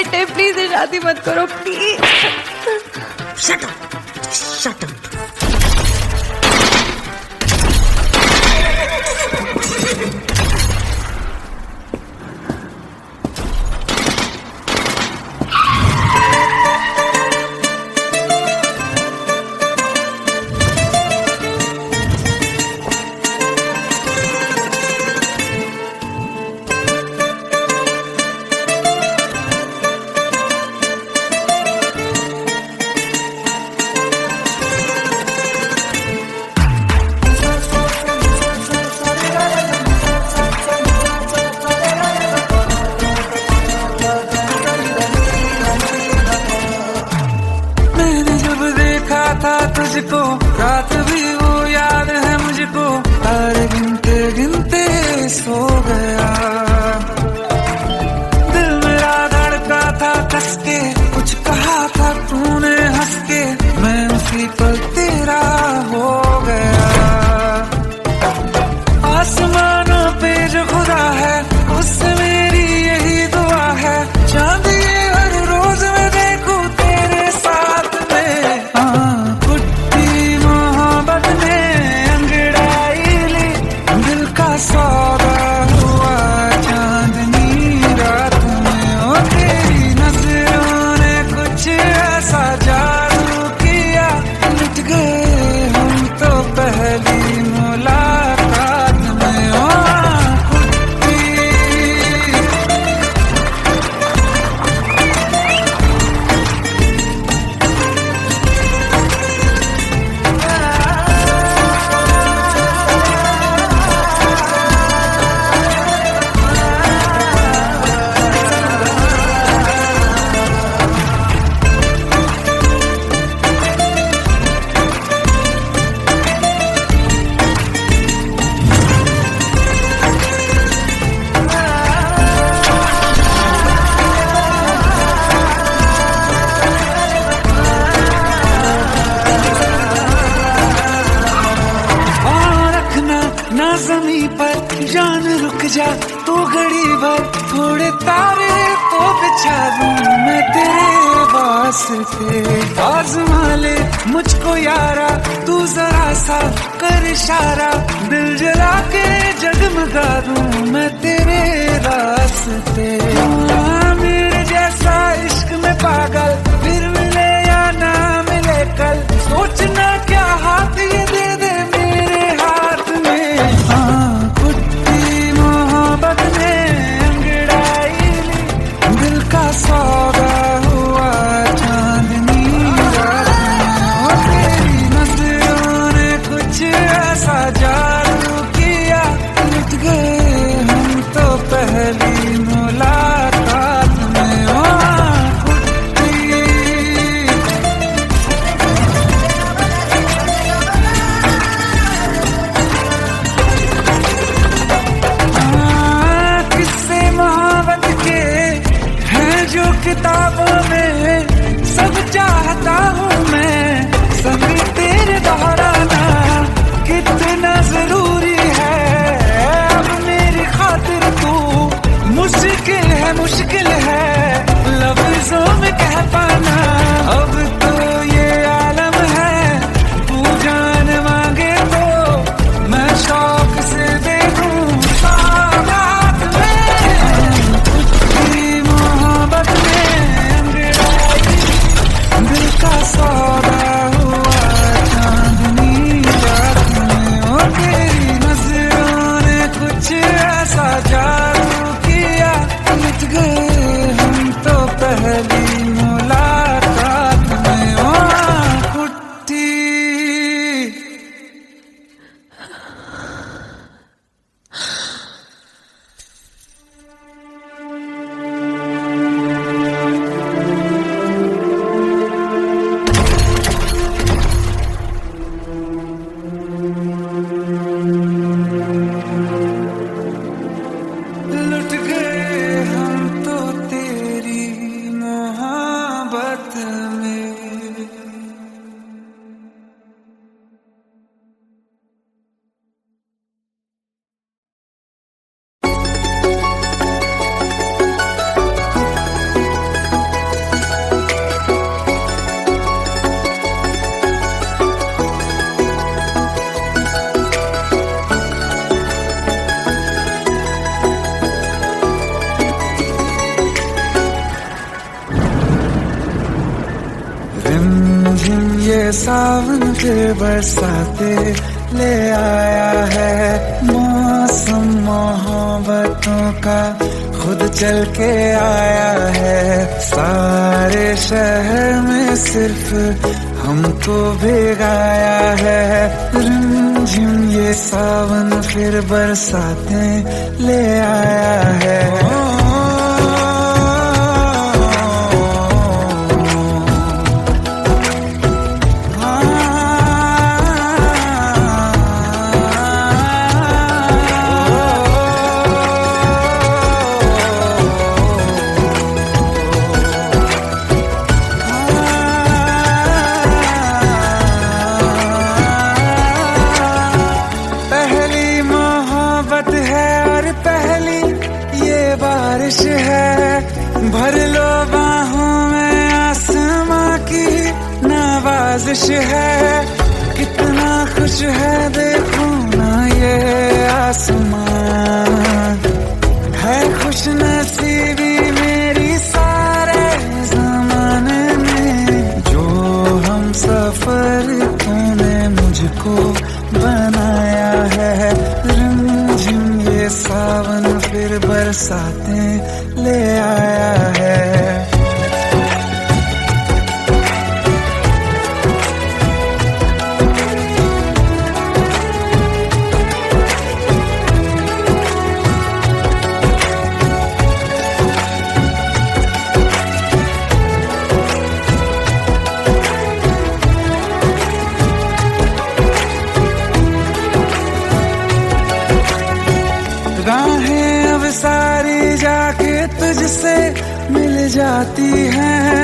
Set है, please शादी मत करो please. Shut up, shut up. था तुझको रात भी वो याद है मुझको, तारे गिनते गिनते सो गया। दिल मेरा धड़का था कस के, कुछ कहा था तूने हंस के, मैं उसी पर तेरा हो गया। आसमानों पे जो खुदा है उससे मेरी यही दुआ है, चांद ये हर रोज मैं देखूं तेरे साथ में। सौदा हुआ चांदनी रात में, ओ तेरी नजरों ने कुछ ऐसा जादू किया, लुट गए हम तो पहली मुलाकात में। ओ ना ज़मीं पर जान रुक जा तू घड़ी भर, थोड़े तारे तो बिछा दूं मैं तेरे वास्ते। आज़मा ले मुझको यारा तू जरा सा कर इशारा, दिल जला के जगमगा दूं मैं तेरे रास्ते। मेरे जैसा इश्क में पागल फिर मिले या ना मिले कल, सोचना क्या हाथ ये दे दे मेरे हाथ में। कुत्ती मोहब्बत ने अंगड़ाई ली, दिल का सौदा हुआ चांदनी रात में। तेरी नजरों ने कुछ ऐसा जादू किया, लुट गए हम तो पहली मुलाकात में। किताबों में सब चाहता हूँ मैं, संग तेरे दोहराना कितना जरूरी है। अब मेरी खातिर तू मुश्किल है लफ्जों में कह पाना। अब तो ये आलम है तू जान मांगे तो मैं शौक से दे दूँ सौगात में। तेरी मोहब्बत दिल का सौदा हुआ चांदनी रात में, ओ तेरी नजरों ने कुछ ऐसा जादू किया, लुट गए ये सावन फिर बरसाते ले आया है। मौसम मोहब्बतों का खुद चल के आया है। सारे शहर में सिर्फ हमको भिगाया है। रिमझिम ये सावन फिर बरसाते ले आया है। बारिश है भर लो बाहों में, आसमां की नवाजिश है। कितना खुश है देखो ना ये आसमां, है खुश नसीबी मेरी सारे जमाने में। जो हम सफर तूने मुझको बनाया है। रिमझिम ये सावन फिर बरसाते ले आया है। राहें अब सारी जाके तुझसे मिल जाती हैं।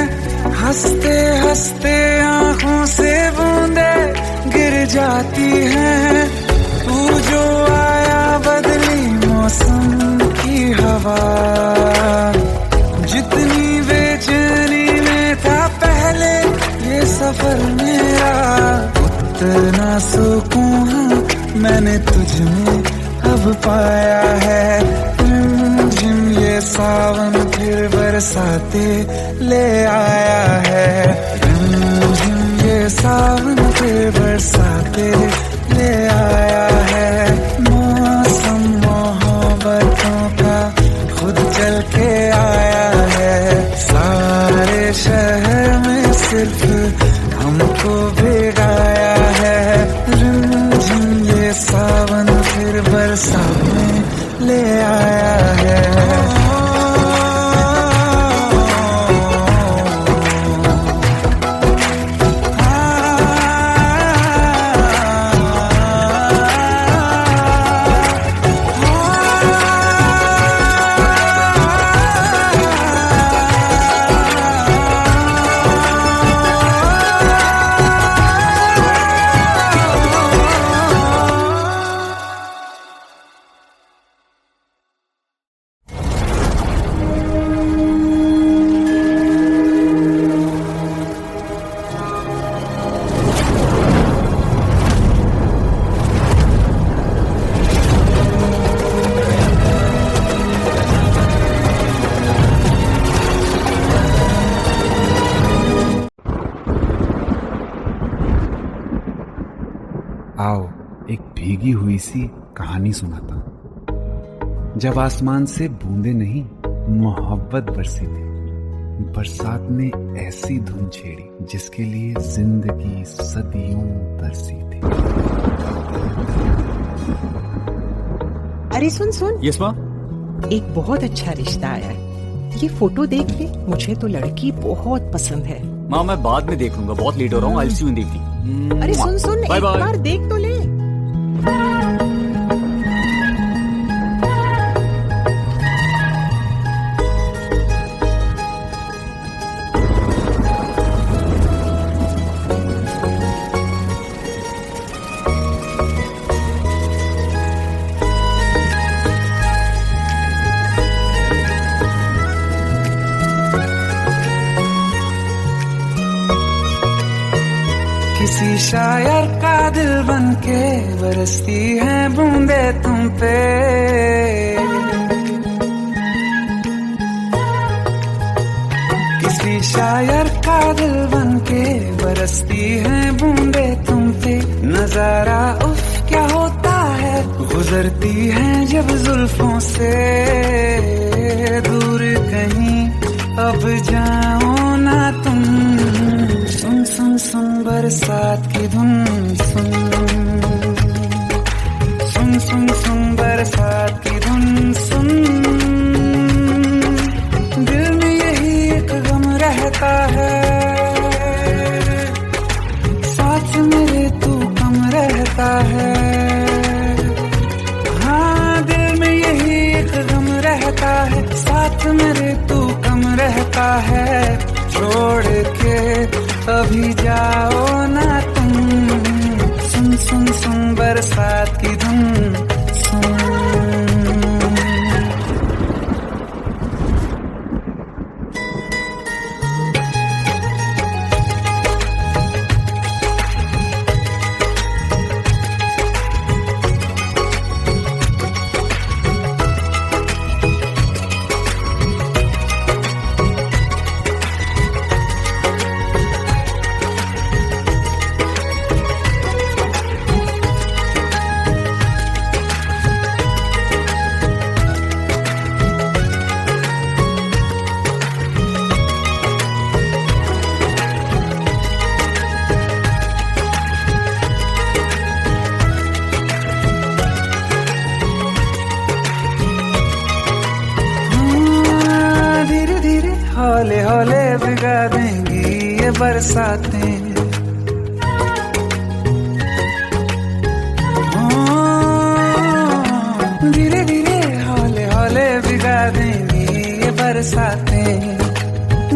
हंसते हंसते आंखों से बूंदे गिर जाती हैं। तू जो आया बदली मौसम की हवा, जितनी बेचैनी में था पहले ये सफर मेरा, उतना सुकून मैंने तुझ में अब पाया है। रिमझिम ये सावन फिर बरसाते ले आया है। रिमझिम ये सावन फिर बरसाते ले आया है। मौसम मोहब्बतों का खुद चल के आया है। सारे शहर में सिर्फ हमको भिगाया है। रिमझिम ये सावन फिर बरसाते ले आया है। आओ एक भीगी हुई सी कहानी सुनाता हूं। जब आसमान से बूंदे नहीं मोहब्बत बरसी थी, बरसात ने ऐसी धुन छेड़ी जिसके लिए जिंदगी सदियों तरसी थी। अरे सुन सुन, यस माँ। एक बहुत अच्छा रिश्ता आया है, ये फोटो देख ले। मुझे तो लड़की बहुत पसंद है। माँ मैं बाद में देख लूंगा, बहुत लेट हो रहा हूँ। आई सी यू देखती। अरे सुन सुन, एक बार देख तो ले। किसी शायर का दिल बनके बरसती है बूंदे तुम पे। किसी शायर का दिल बनके बरसती हैं बूंदे तुम पे, नजारा उफ क्या होता है, गुजरती हैं जब जुल्फों से दूर कहीं, अब जाओ ना तुम। सुन सुन सुन बरसात की धुन, सुन सुन सुन सुन बरसात की धुन, सुन। दिल में यही एक गम रहता है, साथ मेरे तू कम रहता है। हाँ दिल में यही एक गम रहता है, साथ मेरे तू कम रहता है। छोड़ के अभी जाओ ना तुम, सुन सुन सुन बरसात की धुन, सुन। हौले हौले भिगा देंगी ये बरसातें, धीरे धीरे हौले हौले भिगा देंगी ये बरसातें।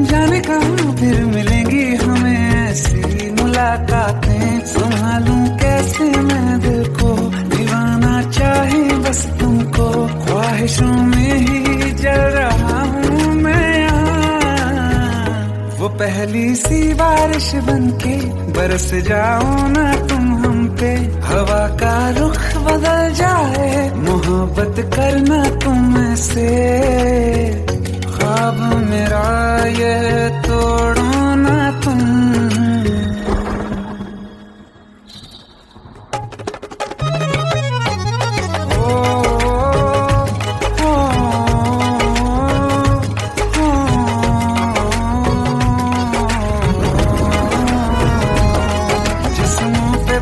जाने कहाँ फिर मिलेंगी हमें ऐसी मुलाकातें, संभालूं कैसे मैं दिल को, दीवाना चाहे बस तुमको, ख्वाहिशों में ही जल रहा हूँ मैं। वो पहली सी बारिश बनके बरस जाओ ना तुम हम पे, हवा का रुख बदल जाए, मोहब्बत करना तुम से। ख्वाब मेरा ये तोड़ो ना तुम,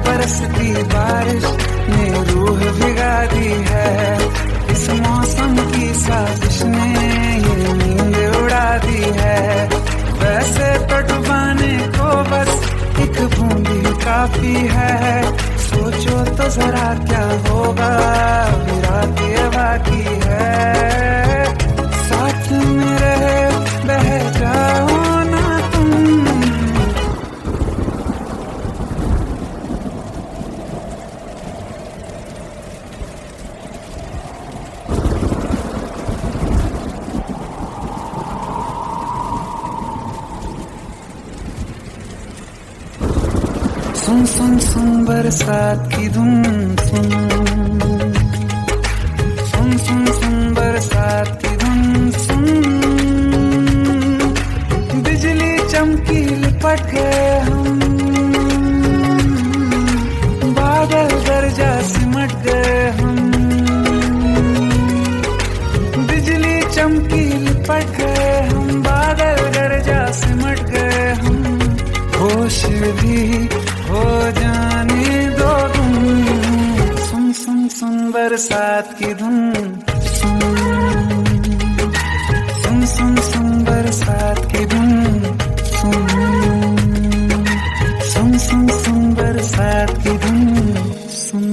बरसती बारिश ने रूह भिगा दी है, इस मौसम की साजिश ने ये नींद उड़ा दी है। वैसे तो डुबाने को बस एक बूंद ही काफी है, सोचो तो जरा क्या होगा, रात ये बाकी है। साथ में रहे बह जाओ ना तुम, सुन सुन सुन बरसात की धुन, सुन सुन सुन सुन बरसात की धुन, सुन। बिजली चमकी लिपट गए हम, बादल गरजा सिमट गए हम, बिजली चमकी लिपट गए हम, बादल गरजा सिमट गए हम। होश भी हो जाने दो तुम, सुन सुन सुन बरसात की धुन, सुन सुन सुन सुन बरसात की धुन, सुन सुन सुन सुन बरसात की धुन, सुन।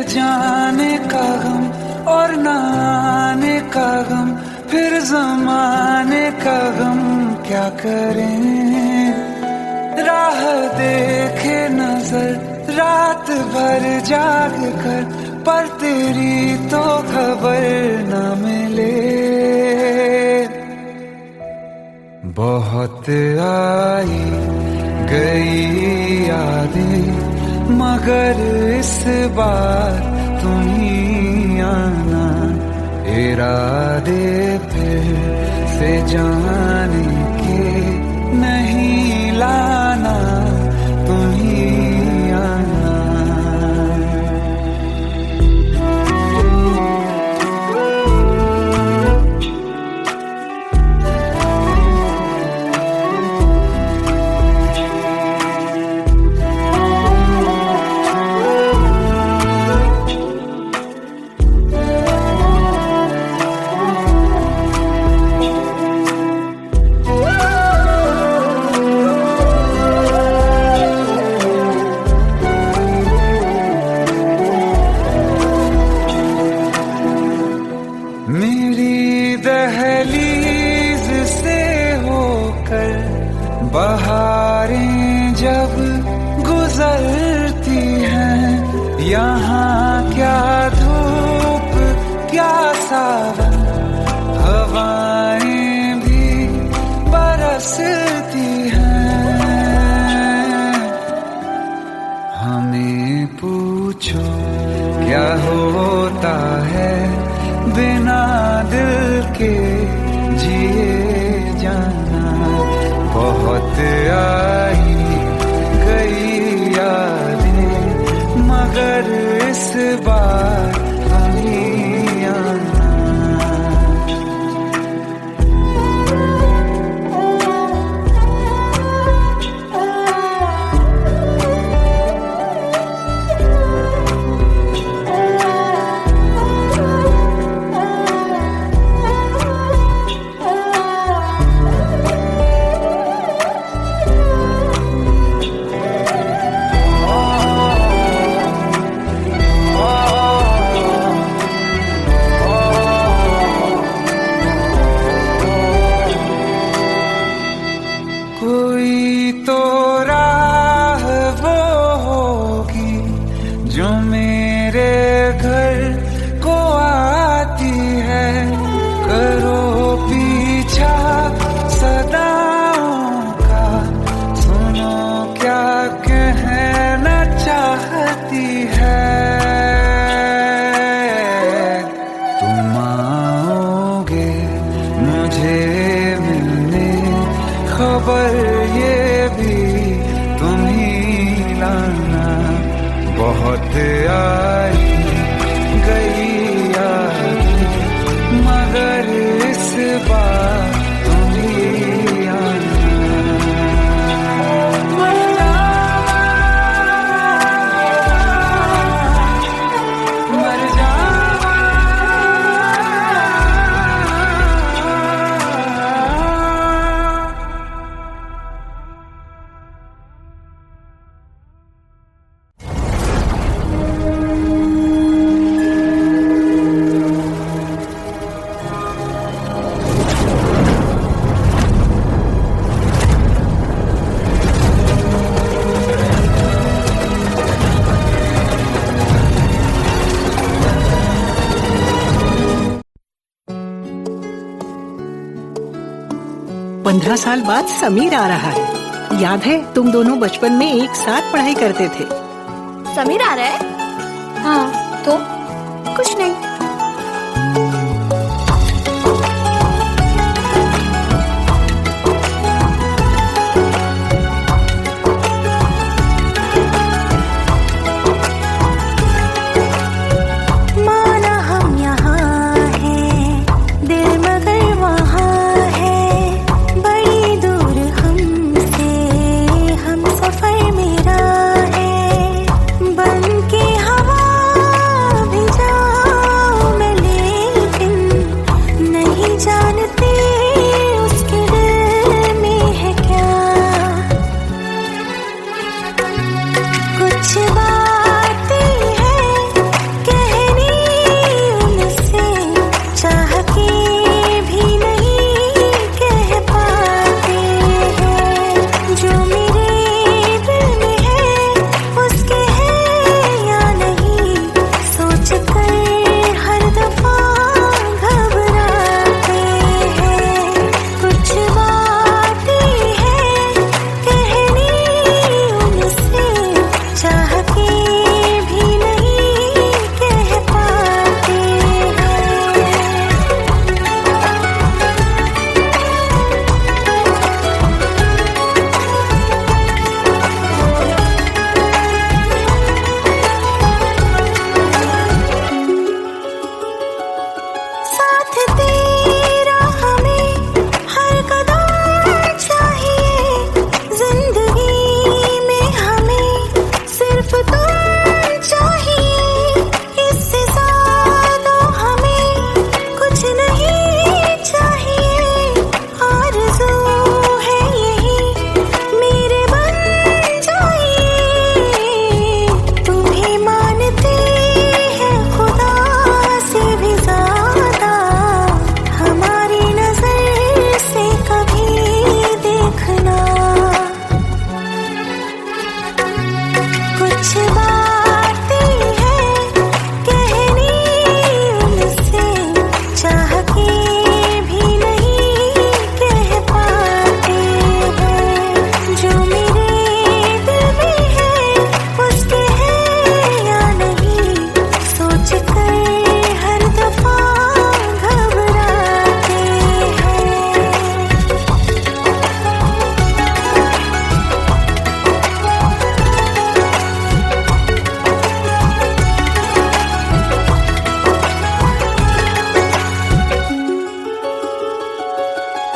जाने का गम और न आने का गम, फिर जमाने का गम क्या करें। देखे नजर रात भर जाग कर, पर तेरी तो खबर न मिले। बहुत आई गई यादें मगर इस बार तुम ही आना, इरादे फिर से जाने के नहीं लाना, तुम ही आना। मेरी दहलीज से होकर बहारें जब गुजरती हैं, यहाँ क्या धूप क्या सावन, हवाएं भी बरसती हैं। हमें पूछो क्या होता है बिना दिल के जिए जाना। बहुत आई गई यादें मगर इस बार तुम ही आना। कोई तो राह वो होगी जो मेरे घर को आती है, करो पीछा सदाओं का, सुनो क्या कहना चाहती है। तुम आओगे मुझे मिलने, खबर ये भी तुम ही लाना। बहुत आई गई यादें मगर इस बार तुम ही आना। मर जावा, मर जावा। पंद्रह साल बाद समीर आ रहा है। याद है तुम दोनों बचपन में एक साथ पढ़ाई करते थे। समीर आ रहा है? हाँ तो कुछ नहीं।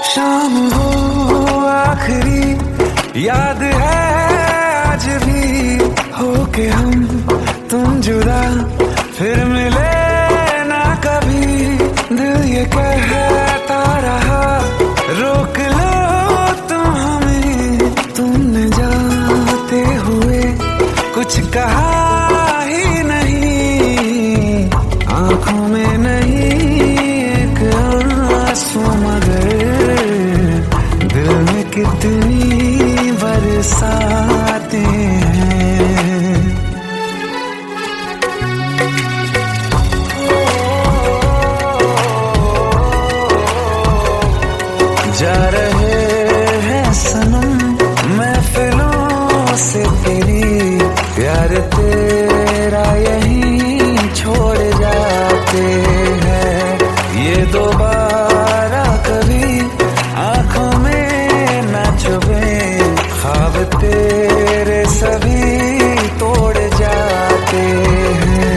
शाम हो आखिरी याद है आज भी, होके हम तुम जुदा फिर मिले ना कभी। दिल ये कहता रहा रोक लो तुम हमें, तुमने जाते हुए कुछ कहा ही नहीं। आंखों में नहीं एक आंसू मगर दिल में कितनी बरसाते हैं। जा रहे हैं सनम महफिलों से तेरी, प्यार तेरा यहीं छोड़ जाते हैं। ये दोबारा कभी आंखों में न चुभे, ख्वाब तेरे सभी तोड़ जाते हैं।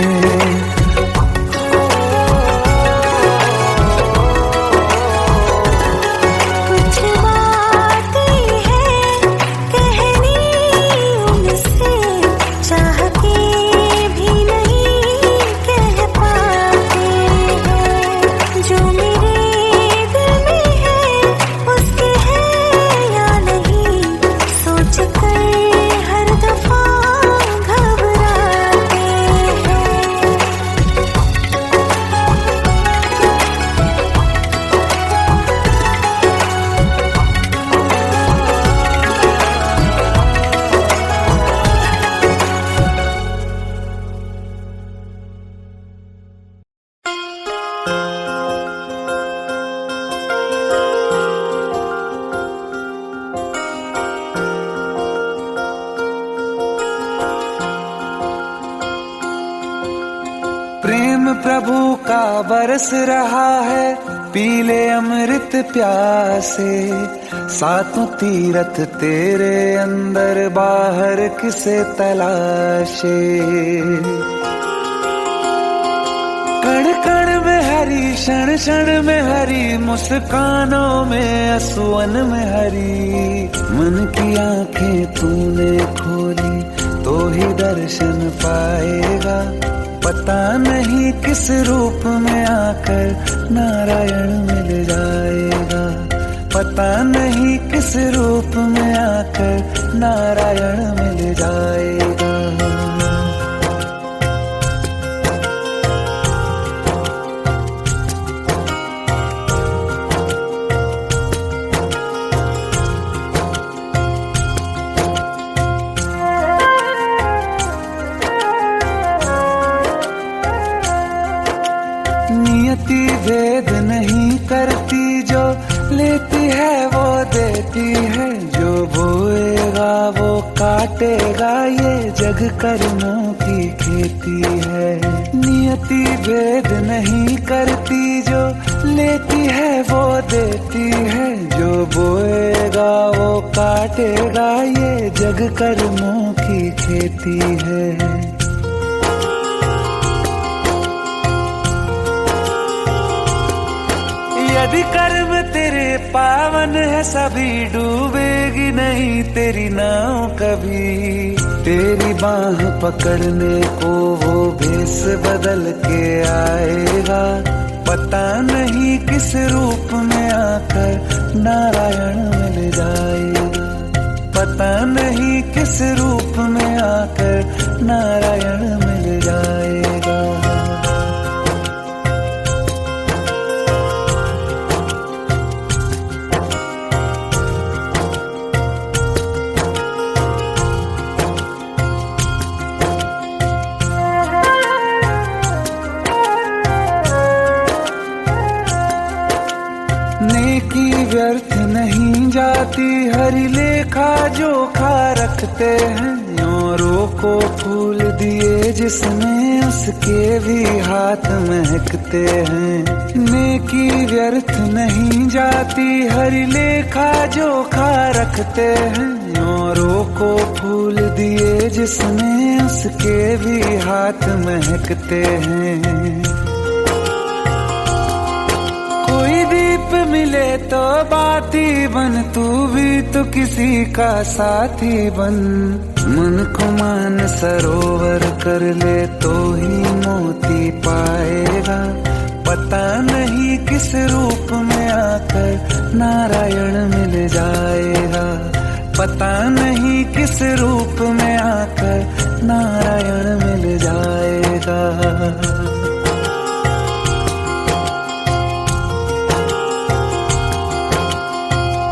प्रेम प्रभु का बरस रहा है, पीले अमृत प्यासे। सातों तीरथ तेरे अंदर बाहर किसे तलाशे। कण कण में हरी, क्षण क्षण में हरी, मुस्कानों में असुवन में हरी। मन की आंखें तूने खोली तो ही दर्शन पाएगा। पता नहीं किस रूप में आकर नारायण मिल जाएगा। पता नहीं किस रूप में आकर नारायण मिल जाएगा। नियति भेद नहीं करती, जो लेती है वो देती है। जो बोएगा वो काटेगा, ये जग कर्मों की खेती है। नियति भेद नहीं करती, जो लेती है वो देती है। जो बोएगा वो काटेगा, ये जग कर्मों की खेती है। यदि कर्म तेरे पावन है, सभी डूबेगी नहीं तेरी नाव कभी। तेरी बाह पकड़ने को वो भेष बदल के आएगा। पता नहीं किस रूप में आकर नारायण मिल जाएगा। पता नहीं किस रूप में आकर नारायण मिल जाएगा। नेकी व्यर्थ नहीं जाती, हरि लेखा जोखा रखते हैं। औरों को फूल दिए जिसने, उसके भी हाथ महकते हैं। नेकी व्यर्थ नहीं जाती, हरि लेखा जोखा रखते हैं। औरों को फूल दिए जिसने, उसके भी हाथ महकते हैं। कोई दीप मिले तो बाती बन, तू भी तो किसी का साथी बन। मन को मान सरोवर कर ले तो ही मोती पाएगा, पता नहीं किस रूप में आकर नारायण मिल जाएगा, पता नहीं किस रूप में आकर नारायण मिल जाएगा।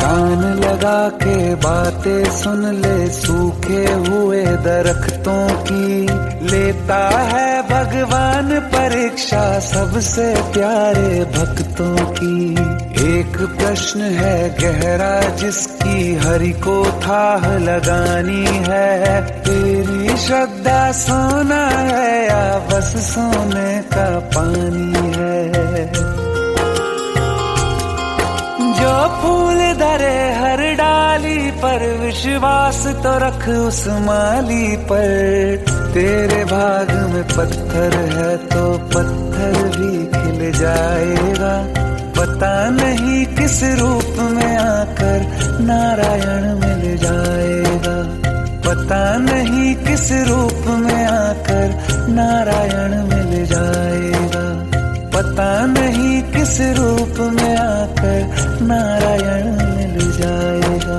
कान लगा के बातें सुन ले सूखे हुए दरख्तों की, लेता है भगवान परीक्षा सबसे प्यारे भक्तों की। एक प्रश्न है गहरा जिसकी हरि को थाह लगानी है, तेरी श्रद्धा सोना है या बस सोने का पानी है। जो फूल धरे हर डाली पर, विश्वास तो रख उस माली पर। तेरे भाग में पत्थर है तो पत्थर भी खिल जाएगा, पता नहीं किस रूप में आकर नारायण मिल जाएगा, पता नहीं किस रूप में आकर नारायण मिल जाएगा, पता नहीं किस रूप में आकर नारायण मिल जाएगा।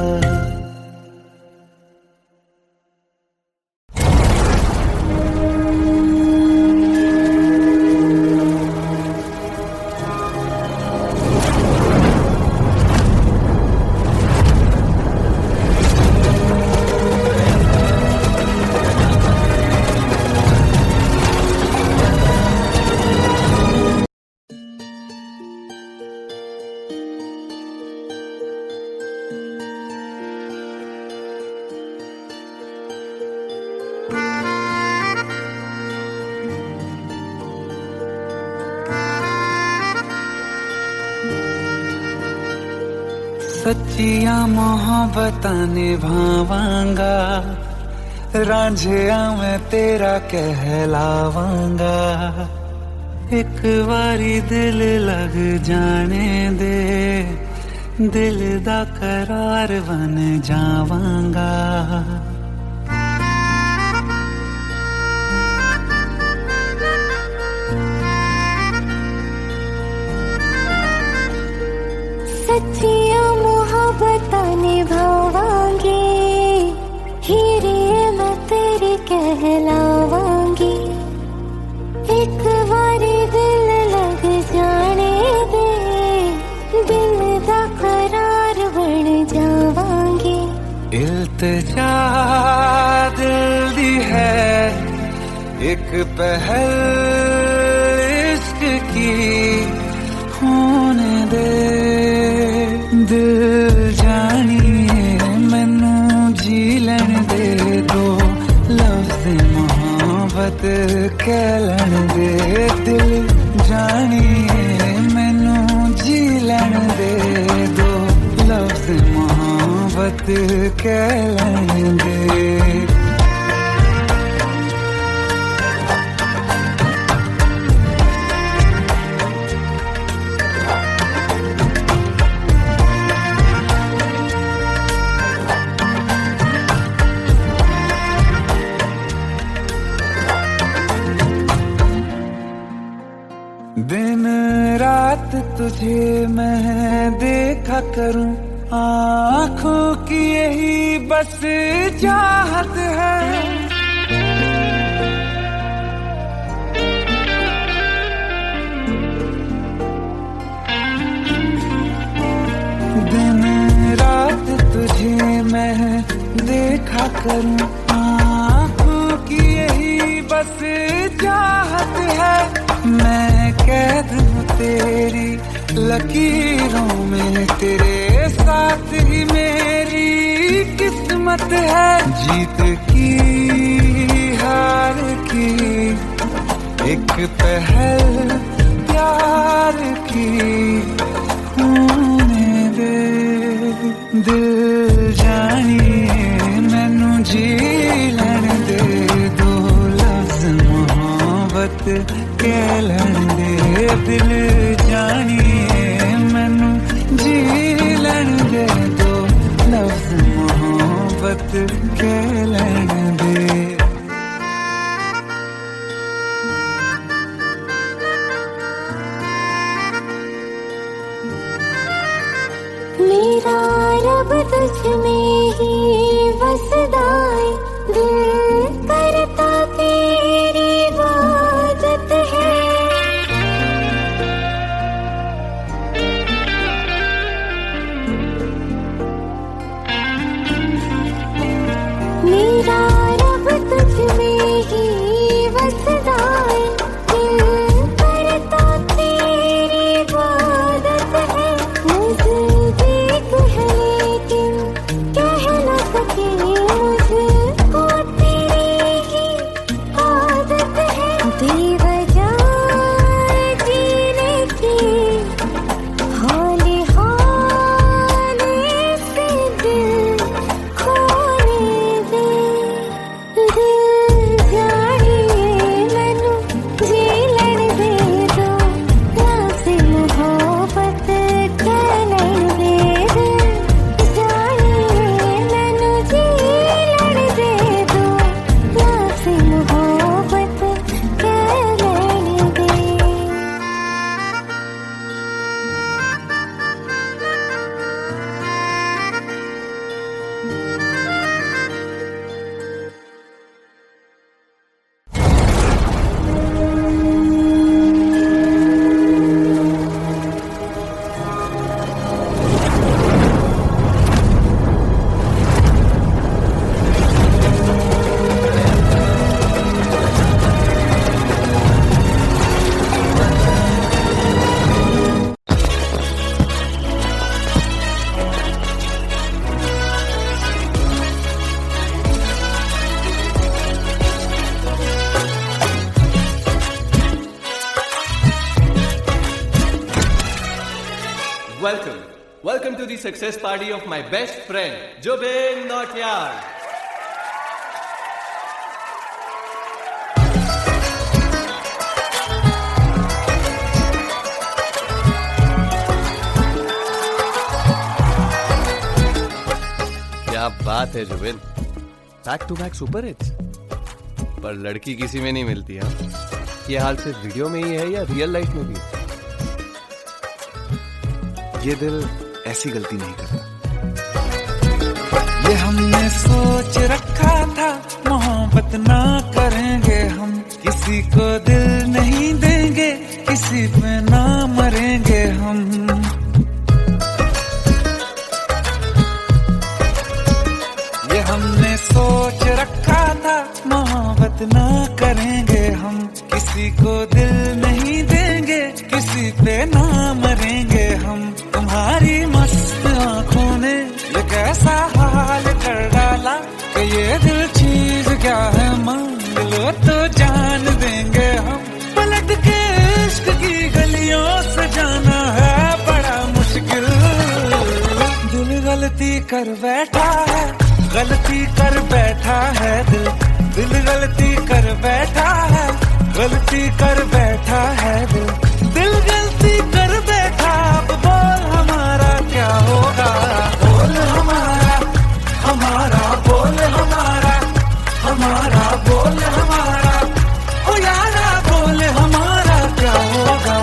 सच्चिया मोहब्बतां निभावांगा, रांझिया मैं तेरा कहलावांगा। एक बारी दिल लग जाने दे, दिल दा करार बन जावांगा। सच्चिया मोहब्बतां निभावांगी, हीरे मैं तेरी कहलावांगी। एक बारी दिल लग जाने दे, दिल दा करार बन जावांगी। इल्तिजा दिल दी है एक पहल इश्क की, होने दे दिल जानिए मैनू जी लैन दे दो, लफ्ज़ मोहब्बत कह लैन दे। दिल जानिए मैनू जी लैन दे दो, लफ्ज़ मोहब्बत कह लैन दे। दिन रात तुझे मैं देखा करूं, आँखों की यही बस चाहत है। दिन रात तुझे मैं देखा करूं, आँखों की यही बस चाहत है। मैं कैद हूँ तेरी लकीरों में, तेरे साथ ही मेरी किस्मत है। जीत की हार की एक पहल प्यार की, होने दे दिल जानिए मैनू जी लैन दे दो, लफ्ज़ मोहब्बत कह लैन दे। दिल जानिए मैनू रब तुझ में ही वसदाए, दिल करता तेरी इबादत है। मेरा रब तुझ में ही वसदाए, दिल करता तेरी इबादत है। नज़दीक है लेकिन कह न सके, मुझको तेरी ही आदत है। बेवजह जीने की हौले हौले से दिल खोने दे। दिल जानिए मैनू जी लड़ दे दो, लफ्ज़ मोहब्बत कह लड़ दे। दिल जानिए मैनू जी लड़ दे दो, लफ्ज़ मोहब्बत कह लड़ दे। Welcome to the success party of my best friend, Jubin Nautiyal. क्या बात है Zubin, back to back super hits. पर लड़की किसी में नहीं मिलती। हाँ, ये हाल सिर्फ वीडियो में ही है या रियल लाइफ में भी? ये दिल ऐसी गलती नहीं करता। ये हमने सोच रखा था, मोहब्बत ना करेंगे हम, किसी को दिल नहीं देंगे, किसी पे ना मरेंगे हम। ये हमने सोच रखा था, मोहब्बत ना करेंगे हम, किसी को दिल नहीं देंगे, किसी पे ना मरेंगे हम। तुम्हारी मस्त आंखों ने ये कैसा हाल कर डाला कि ये दिल चीज क्या है, मांग लो तो जान देंगे हम। पलट के इश्क की गलियों से जाना है बड़ा मुश्किल। दिल गलती कर बैठा है, गलती कर बैठा है दिल। दिल गलती कर बैठा है, गलती कर बैठा है दिल। दिल गलती कर बैठा, अब बोल हमारा क्या होगा। बोल हमारा, हमारा बोल हमारा, हमारा बोल हमारा, ओ यारा बोल हमारा क्या होगा।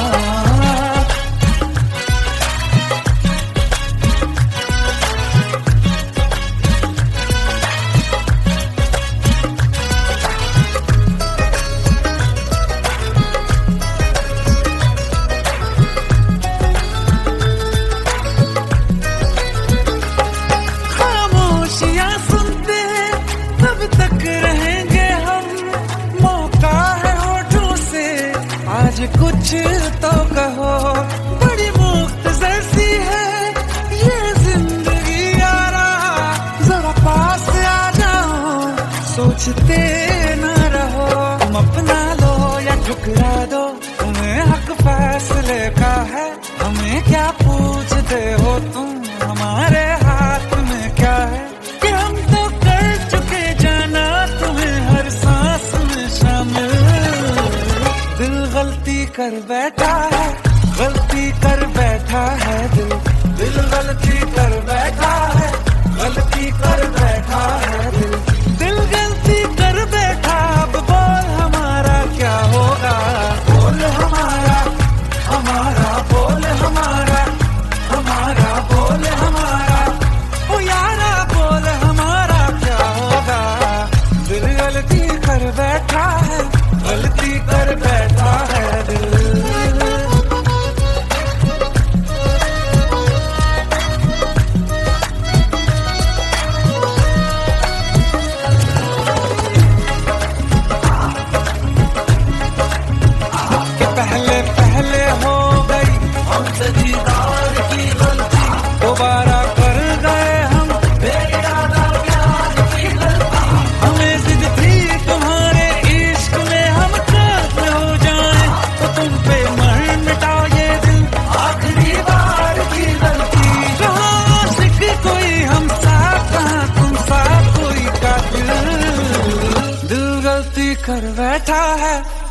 खामोशियां सुनते तब तक रहेंगे हम, मौका है होठों से आज कुछ तो कहो। बड़ी मुख्तसर सी है ये जिंदगी यारा, जरा पास आ जाओ, सोचते न रहो। तुम अपना लो या ठुकरा दो, तुम्हें हक फैसले का है। हमें क्या पूछते हो तुम, हमारे हाथ में क्या है कि हम तो कर चुके जाना तुम्हें हर सांस में शामिल। दिल गलती कर बैठा है, गलती कर बैठा है दिल। दिल गलती कर बैठा है, गलती कर बैठा है दिल। दिल गलती कर बैठा, अब बोल हमारा क्या होगा। बोल हमारा, हमारा बोल हमारा, हमारा बोल हमारा,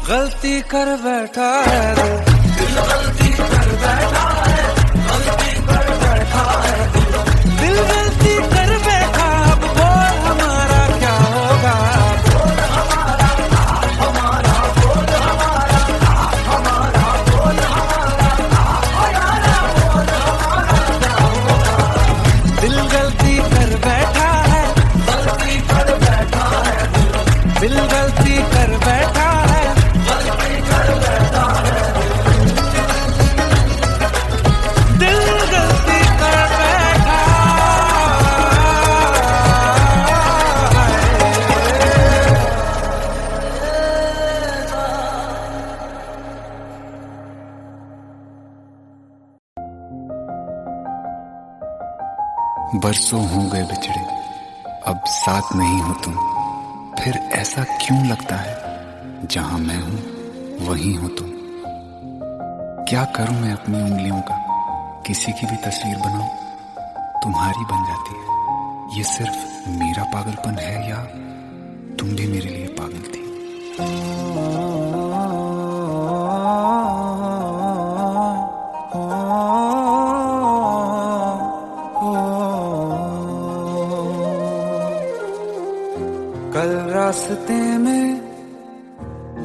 गलती कर बैठा है दिल गलती कर बैठा है गलती कर बैठा है दिल गलती कर बैठा अब बोल हमारा क्या होगा बोल हमारा बोल हमारा बोल हमारा दिल गलती कर बैठा है गलती कर बैठा है दिल गलती कर बैठा है गलती कर बैठा है दिल गलती कर बैठा बरसों हो गए बिछड़े, अब साथ नहीं हो तुम। फिर ऐसा क्यों लगता है, जहां मैं हूं वहीं हो तुम। क्या करूं मैं अपनी उंगलियों का, किसी की भी तस्वीर बनाऊं, तुम्हारी बन जाती है। ये सिर्फ मेरा पागलपन है या तुम भी मेरे लिए पागल थी। कल रास्ते में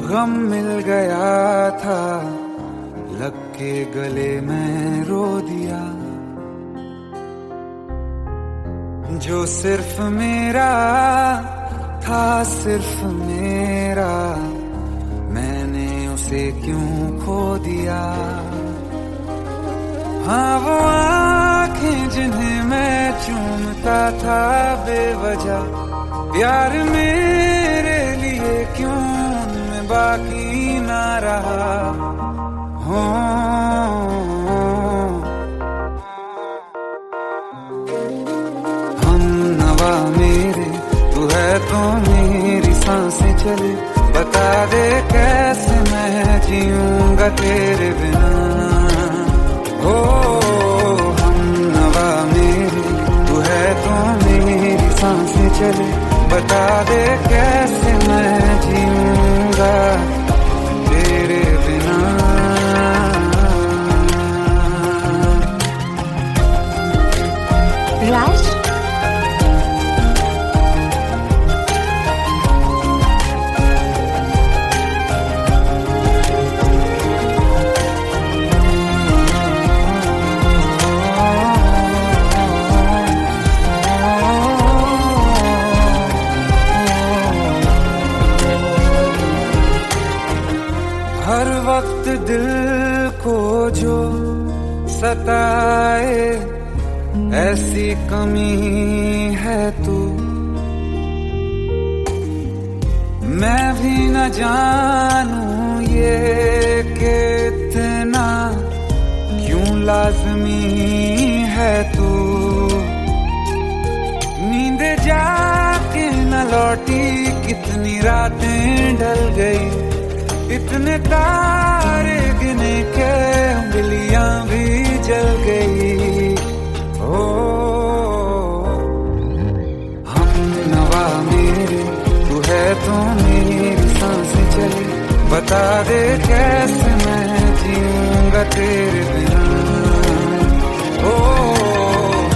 गम मिल गया था, लग के गले में रो दिया। जो सिर्फ मेरा था, सिर्फ मेरा, मैंने उसे क्यों खो दिया। हाँ वो आँखें जिन्हें मैं चूमता था बेवजह, प्यार मेरे लिए क्यों उनमें बाकी ना रहा। हो हम नवा मेरे, तू है तो मेरी सांसें चले। बता दे कैसे मैं जीऊंगा तेरे बिना। हो हम नवा मेरे, तू है तो मेरी सांसें चले। बता दे कैसे मैं जीऊंगा तेरे बिना। राज, हर वक्त दिल को जो सताए, ऐसी कमी है तू। मैं भी न जानूं ये कि इतना क्यों लाज़मी है तू। नींद जाके न लौटी, कितनी रातें ढल गई। इतने तारे गिने के उंगलियां भी जल गई। ओ हम नवा मेरे, तू है तो मेरी सांसें चली। बता दे कैसे मैं जीऊंगा तेरे बिना। ओ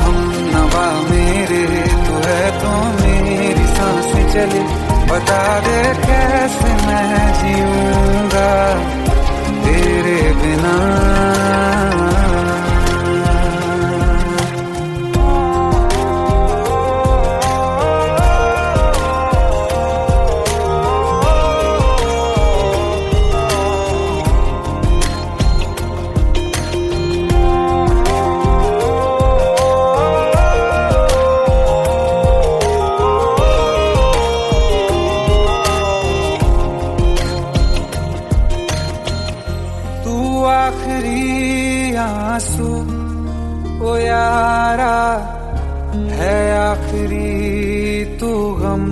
हम नवा मेरे, तू है तो मेरी सांसें चली। बता दे कैसे मैं जीऊंगा तेरे बिना। आंसू ओ यारा है आखिरी तू गम।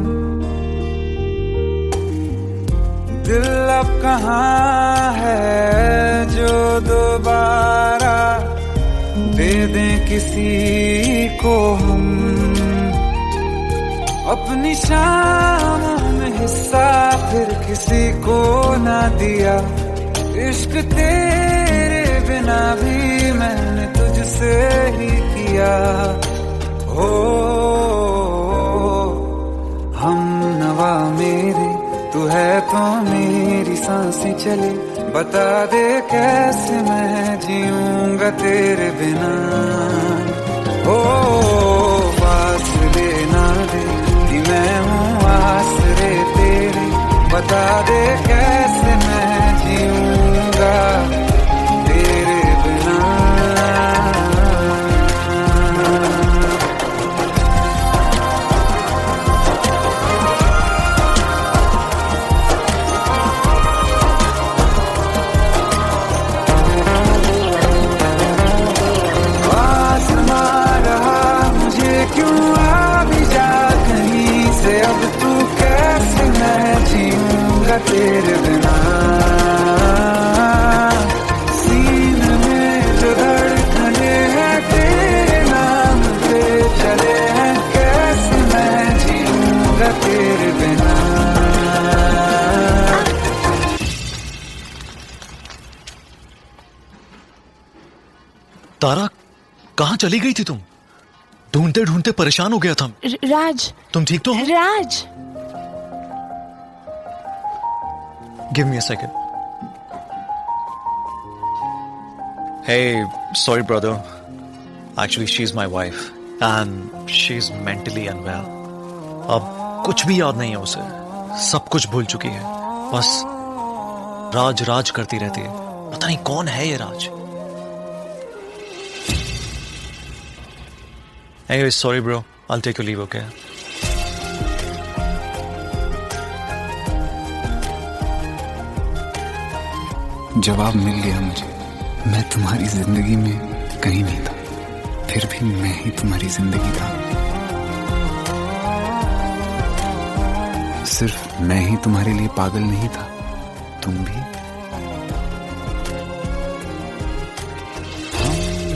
दिल अब कहाँ है जो दोबारा दे दें किसी को हम। अपनी शामों में हिस्सा फिर किसी को ना दिया। इश्क तेरे बिना भी मैंने तुझसे ही किया। हो हम नवा मेरे, तू है तो मेरी सांसें चले। बता दे कैसे मैं जीऊंगा तेरे बिना। ओ फासले ना दे कि मैं हूँ आसरे तेरे। बता दे कैसे मैं जीऊंगा तेरे बिना। क्यों आ भी जा कहीं से, अब तू कैसे मैं जीऊंगा तेरे बिना। सीने में जो धड़कने हैं तेरे नाम पे चले हैं, कैसे मैं जीऊंगा तेरे बिना। तारा, कहाँ चली गई थी तुम? ढूंढते ढूंढते परेशान हो गया था। राज, तुम ठीक तो हो? Raj, give me a second. Hey, sorry brother, actually she is my wife and she is mentally unwell. अब कुछ भी याद नहीं है उसे, सब कुछ भूल चुकी है। बस राज राज करती रहती है। पता नहीं कौन है ये राज। Anyway, sorry bro, I'll take your leave, okay? जवाब मिल गया मुझे। मैं तुम्हारी जिंदगी में कहीं नहीं था, फिर भी मैं ही तुम्हारी जिंदगी था। सिर्फ मैं ही तुम्हारे लिए पागल नहीं था, तुम भी।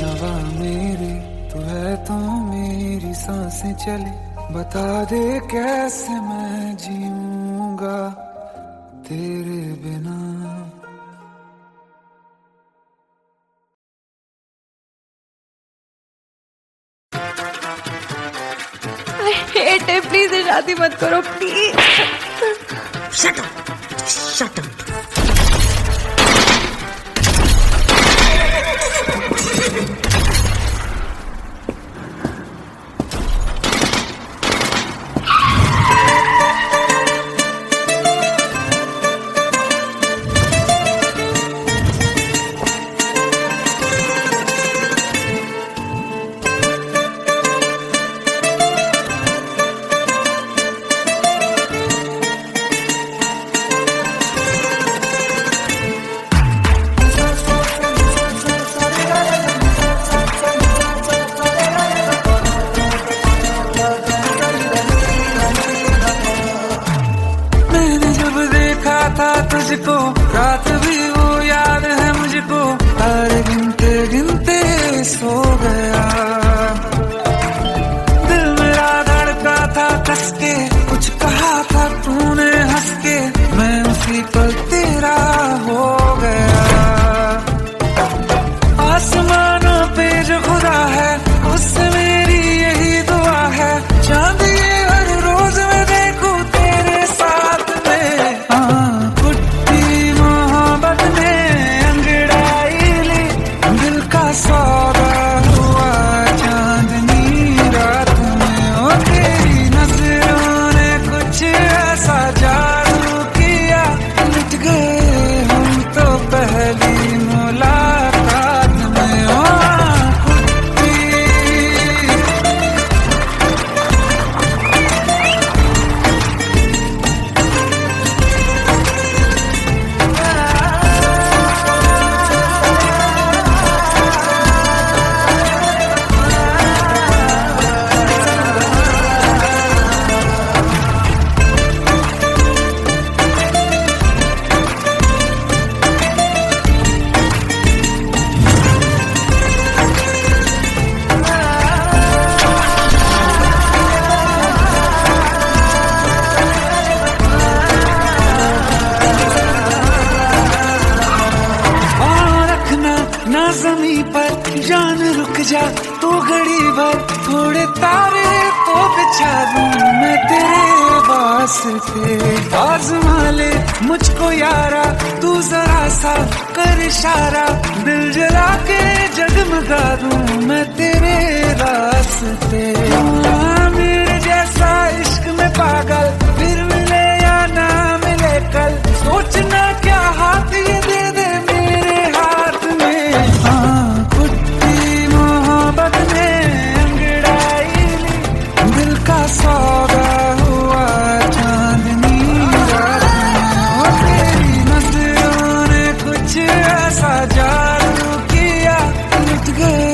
नवा मेरे, तू है तो मेरी सांसें चले। बता दे कैसे मैं जीऊंगा तेरे बिना। हेट है, प्लीज शादी मत करो please. Shut up, shut up. तुझको रात भी वो याद है मुझको, तारे गिनते गिनते सो गया। दिल मेरा धड़का था कस के, कुछ कहा था तूने हंस के, मैं उसी पल तेरा हो गया। आसमानों पे जो खुदा है उससे मेरी यही दुआ है, चांद ये हर रोज मैं देखूं तेरे साथ में। कुट्टी घड़ी भर थोड़े तारे तो बिछा दूं मैं तेरे वास्ते। आज़मा ले मुझको यारा, तू जरा सा कर इशारा, दिल जला के जगमगा दूं मैं तेरे रास्ते। मेरे जैसा इश्क में पागल फिर मिले या ना मिले कल, सोचना क्या हाथ ये दे दे मेरे हाथ में। हाँ कुत्ती मोहब्बत ने अंगड़ाई ली, दिल का सौदा हुआ चांदनी रात में। तेरी नजरों ने कुछ ऐसा जादू किया, लुट गए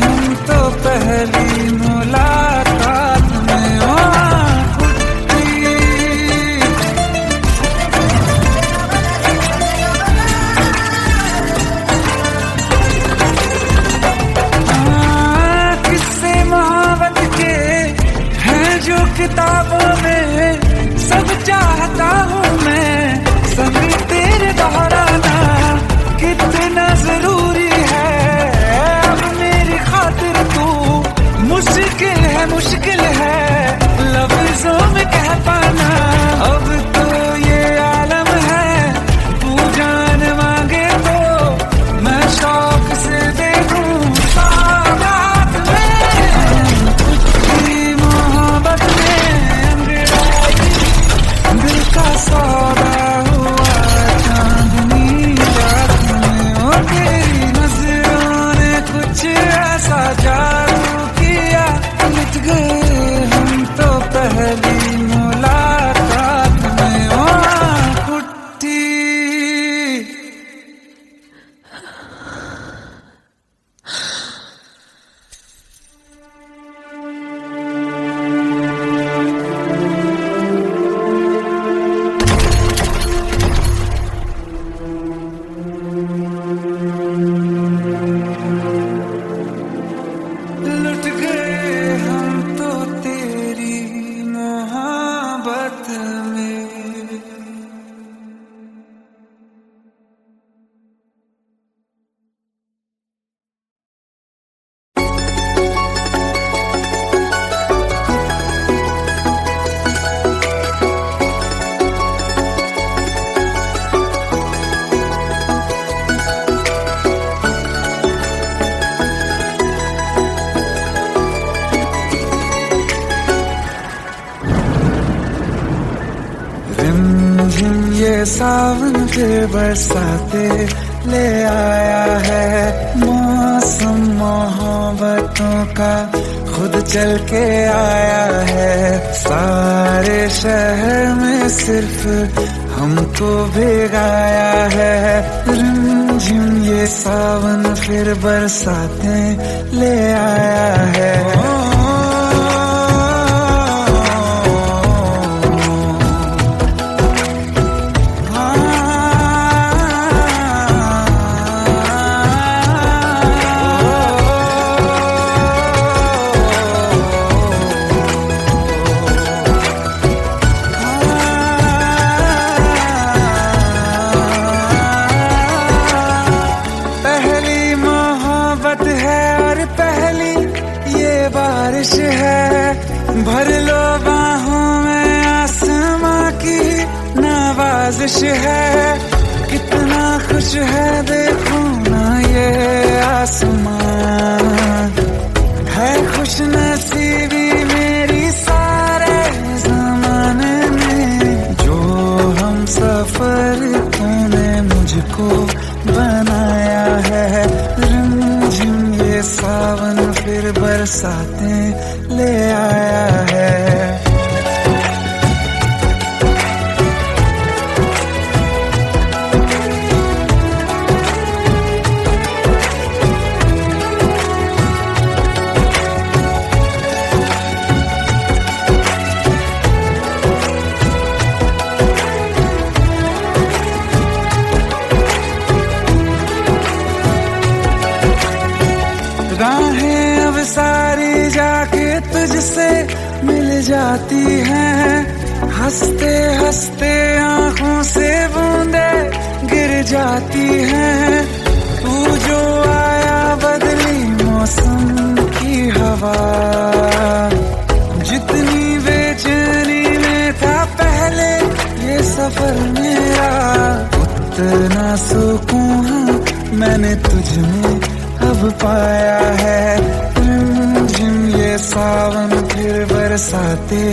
हम तो पहली मुलाकात में। किस्से मोहब्बत के हैं जो किताबों में, सब चाहता हूँ मैं संग तेरे दोहराना, कितना जरूरी है अब मेरी खातिर तू। मुश्किल है लफ्जों में कह पाना, अब तो ये आलम है तू जान मांगे तो मैं शौक से दे दूं सौगात में। तेरी मोहब्बत में अंगड़ाई, दिल का सौदा हुआ चांदनी रात में। ओ तेरी नजरों ने कुछ ऐसा जादू किया, लुट गए हम तो पहली मुलाकात में। ओ कुट्टी लुट गए हम तो तेरी मोहब्बत में। रिमझिम ये सावन के बरसाते ले आया है, मौसम मोहब्बतों का खुद चल के आया है। सारे शहर में सिर्फ हमको भिगाया है, रिमझिम ये सावन फिर बरसाते ले आया है। पहली मोहब्बत है और पहली ये बारिश है, भर लो बाहों में आसमां की नवाजिश है। कितना खुश है देखो ना ये आसमां, है खुश नसीबी मेरी सारे जमाने में। जो हम सफर तूने मुझको बनाया है, रिमझिम ये सावन फिर बरसाते ले आया है। राहें अब सारी जाके तुझसे मिल जाती हैं, हंसते हंसते आंखों से बूंदे गिर जाती हैं। तू जो आया बदली मौसम की हवा जितनी बेचैनी में था पहले ये सफर मेरा, उतना सुकून मैंने तुझ में अब पाया है। रिमझिम ये सावन फिर बरसाते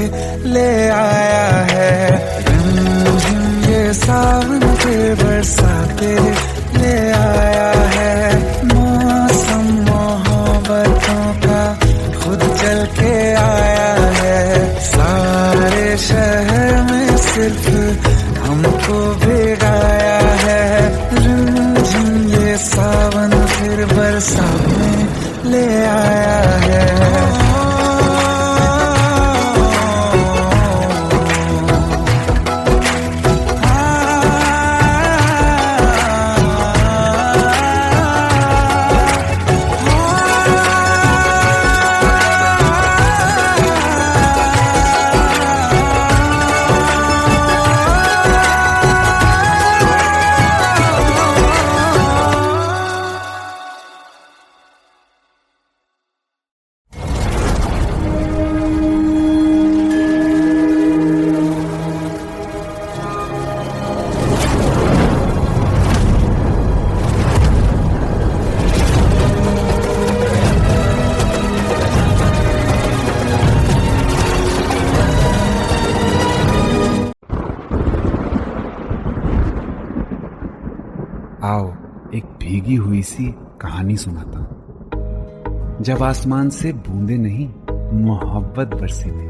ले आया है। रिमझिम ये सावन फिर बरसाते ले आया है। मौसम मोहब्बतों का खुद चल के आया है। सारे शहर में सिर्फ हमको भिगाया है। रिमझिम ये सावन फिर बरसात में ले आया है। आओ एक भीगी हुई सी कहानी सुनाता हूं। जब आसमान से बूंदे नहीं मोहब्बत बरसी थी,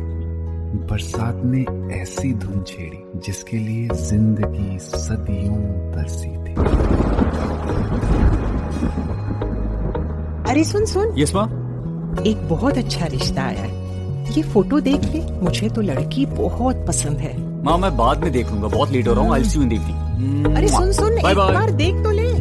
बरसात ने ऐसी धुन छेड़ी जिसके लिए जिंदगी सदियों तरसी थी। अरे सुन सुन, यस माँ। एक बहुत अच्छा रिश्ता आया है। ये फोटो देख ले, मुझे तो लड़की बहुत पसंद है। माँ मैं बाद में देख लूंगा, बहुत लेट हो रहा हूँ। आई सी यू इन द इवनिंग। अरे सुन सुन, बाय एक बाय। बार देख तो ले।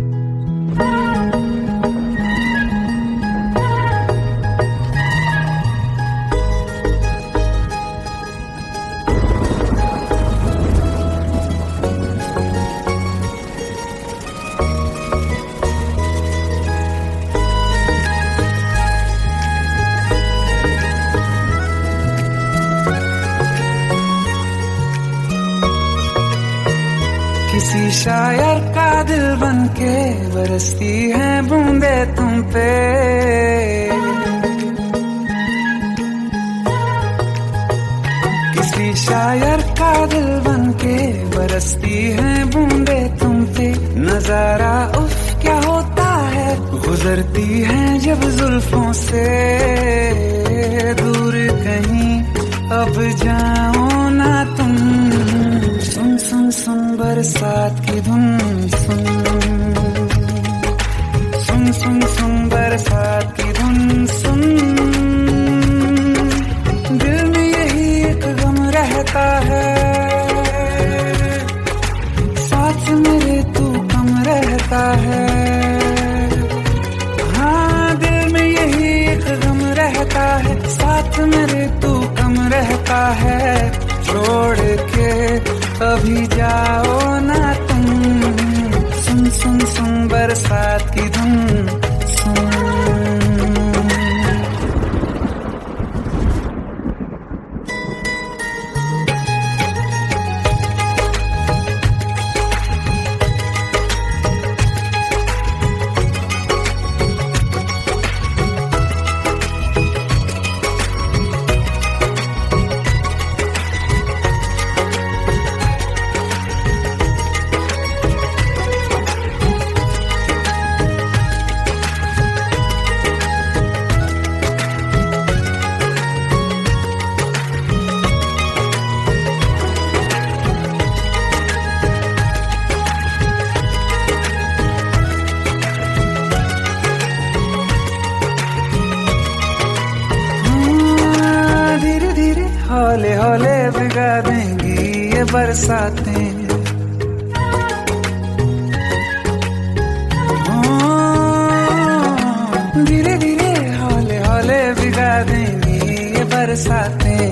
किसी शायर का दिल बन के बरसती है बूंदे तुम पे। किसी शायर का दिल बन के बरसती है बूंदे तुम पे। नजारा उफ क्या होता है, गुजरती है जब जुल्फों से। दूर कहीं अब जाओ ना तुम, सुन सुन सुन बरसात की धुन। सुन सुन सुन सुन बरसात की धुन। सुन दिल में यही एक गम रहता है, साथ मेरे तू कम रहता है। हाँ दिल में यही एक गम रहता है, साथ मेरे तू कम रहता है। छोड़ के अभी जाओ ना तुम, सुन सुन सुन बरसात की धुन। सुन हौले हौले भिगा देंगी ये बरसातें। धीरे धीरे हौले हौले भिगा देंगी ये बरसातें।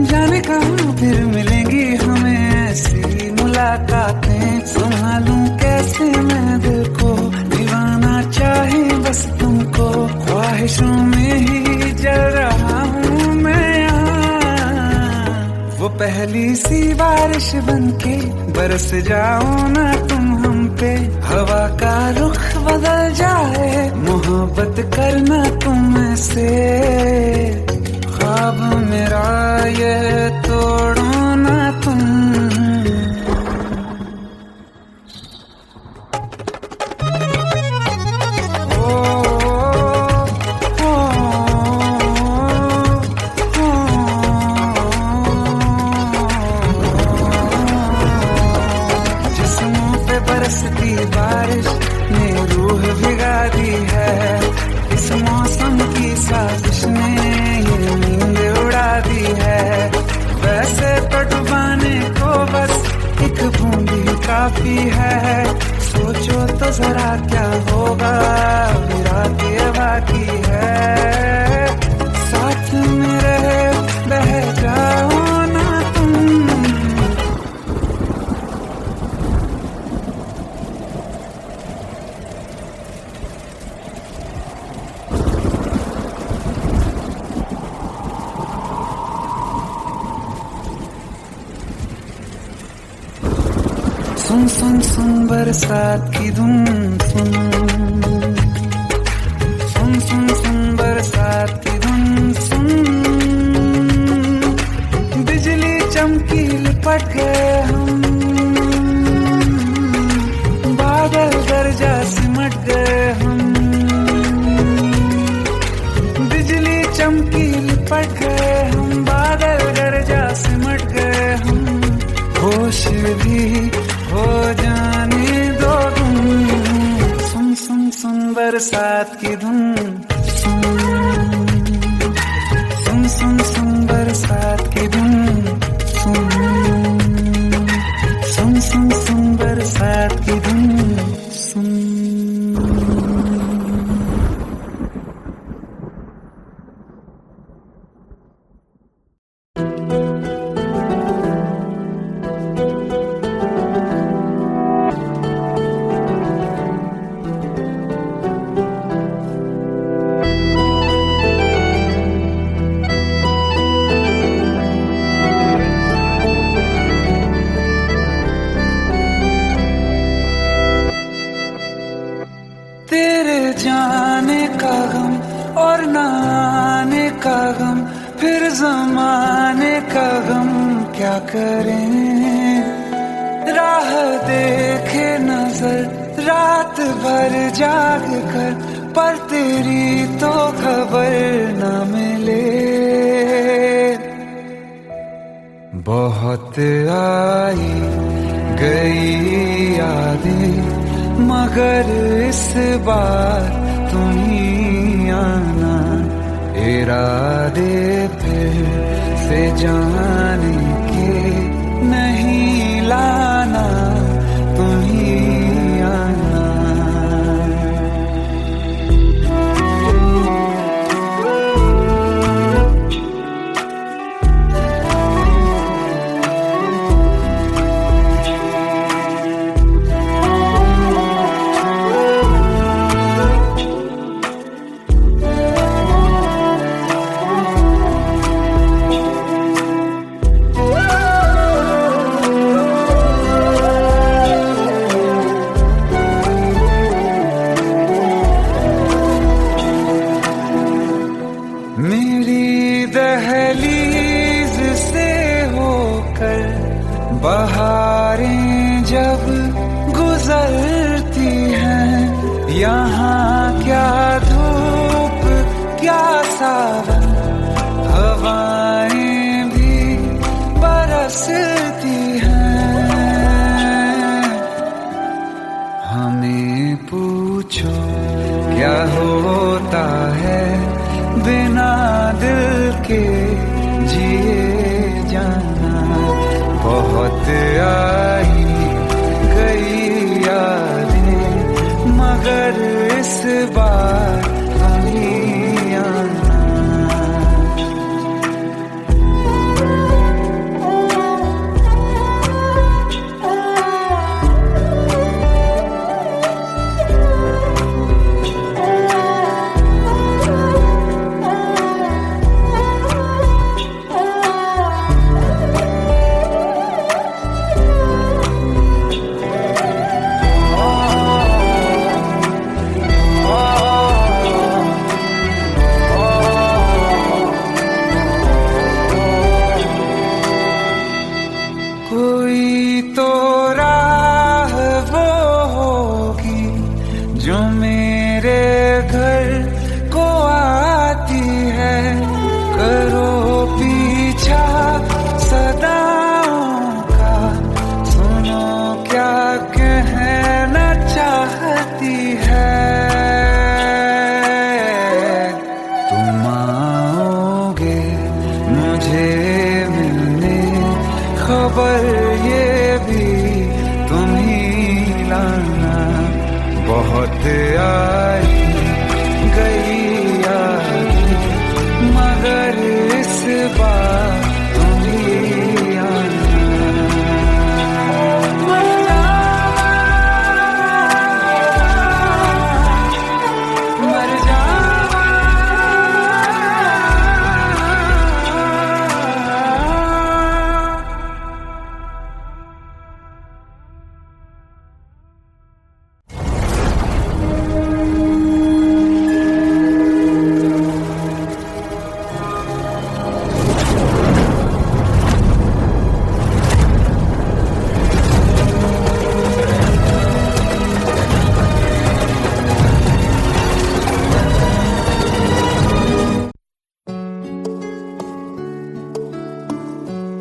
जाने कहाँ फिर मिलेंगी हमें ऐसी मुलाकातें। संभालूं कैसे मैं दिल को, दीवाना चाहे बस तुमको। ख्वाहिशों में ही जल रहा हूँ मैं यहाँ। वो पहली सी बारिश बनके बरस जाओ ना तुम हम पे, हवा का रुख बदल जाए मोहब्बत करना तुम से। ख्वाब मेरा ये तोड़ो ना तुम। बरसती बारिश ने रूह भिगा दी है, इस मौसम की साजिश ने ये नींद उड़ा दी है। वैसे तो डुबाने को बस एक बूंद ही काफी है, सोचो तो जरा क्या होगा अभी रात ये बाकी है। साथ में रहे बह जाओ ना तुम। सुन सुन सुन बरसात की धुन सुन, सुन सुन सुन बरसात की धुन सुन। बिजली चमकी लिपट गए हम, बादल गरजा सिमट गए हम। बिजली चमकी लिपट गए हम, बादल गरजा सिमट गए हम। होश भी हो जाने दो तुम। सुन सुन सुन बरसात की धुन सुन, सुन सुन सुन बरसात की धुन सुन, सुन सुन सुन बरसात की धुन सुन। तेरे जाने का गम और न आने का गम, फिर जमाने का गम क्या करें। राह देखे नजर रात भर जाग कर, पर तेरी तो खबर न मिले। बहुत आई गई यादें मगर इस बार तुम ही आना। इरादे फिर से जाने के नहीं लाना, तुम ही आना। मेरी दहलीज से होकर बहारें जब गुजरती हैं, यहाँ क्या धूप क्या सावन, हवाएं भी बरसती हैं। हमें पूछो क्या होता है बिना दिल के जिए जाना। बहुत आई गई यादें मगर इस बार तुम ही आना।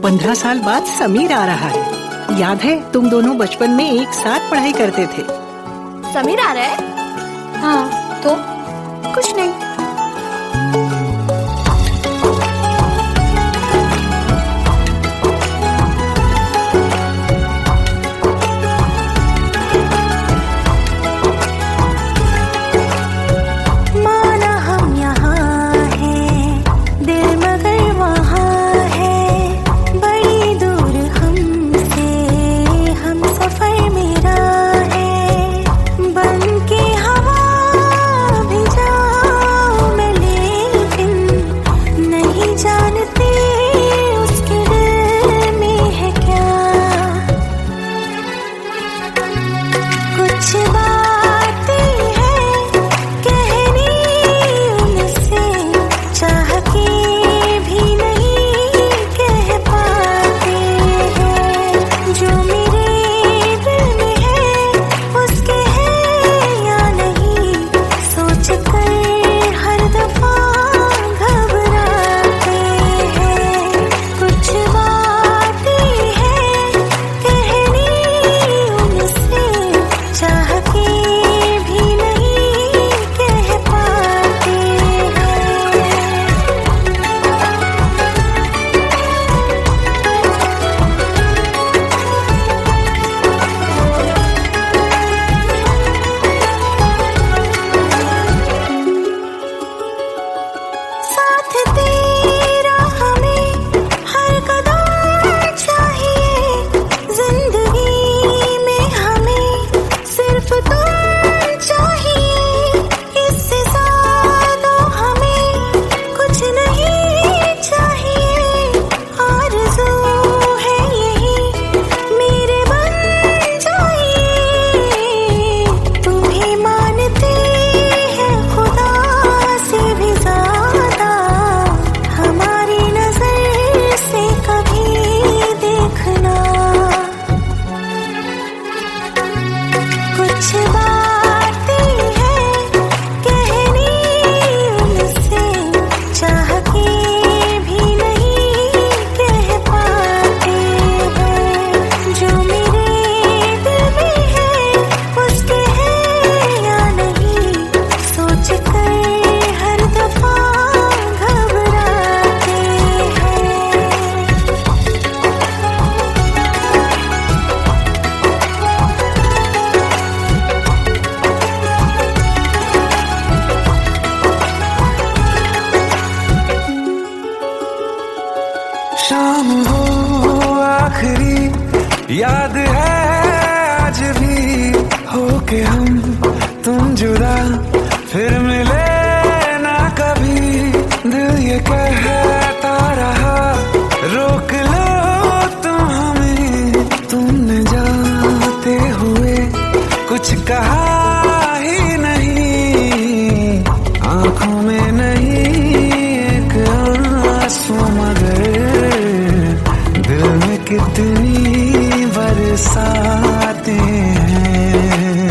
15 साल बाद समीर आ रहा है। याद है तुम दोनों बचपन में एक साथ पढ़ाई करते थे। समीर आ रहा है? हाँ, तो कुछ नहीं। माना हम यहाँ हैं, दिल मगर वहाँ है, बड़ी दूर हमसे हम सफर मेरा है। बन के हवा भी जाऊँ मैं, लेकिन नहीं जानती उसके दिल में है क्या। कुछ बातें हैं कहनी उनसे, चाह के भी नहीं कह पाते हैं। जो मेरे दिल में है उसके है या नहीं, सोच कर हर दफा घबराते हैं। कुछ बातें हैं कहनी उनसे, चाह के भी नहीं कह पाते हैं। साथ तेरा हमें हर कदम चाहिए, जिंदगी में हमें सिर्फ तुम चाहिए। इससे ज्यादा हमें कुछ नहीं चाहिए। आरज़ू है यही मेरे बन जाइए, तुम्हें मानते हैं खुदा से भी ज्यादा। हमारी नजर से कभी देखना। कुछ बातें हैं कहनी उनसे, चाह के भी नहीं कह पाते हैं। जो मेरे दिल में है उसके है या नहीं, सोच कर हर दफा घबराते हैं। शाम हो आखिरी याद है आज भी, होके हम तुम जुदा फिर मिले ना कभी। दिल ये कहता रहा रोक लो तुम हमें, तुमने जाते हुए कुछ कहा ही नहीं। आंखों में नहीं एक आंसू, मगर दिल में कितनी बरसातें हैं।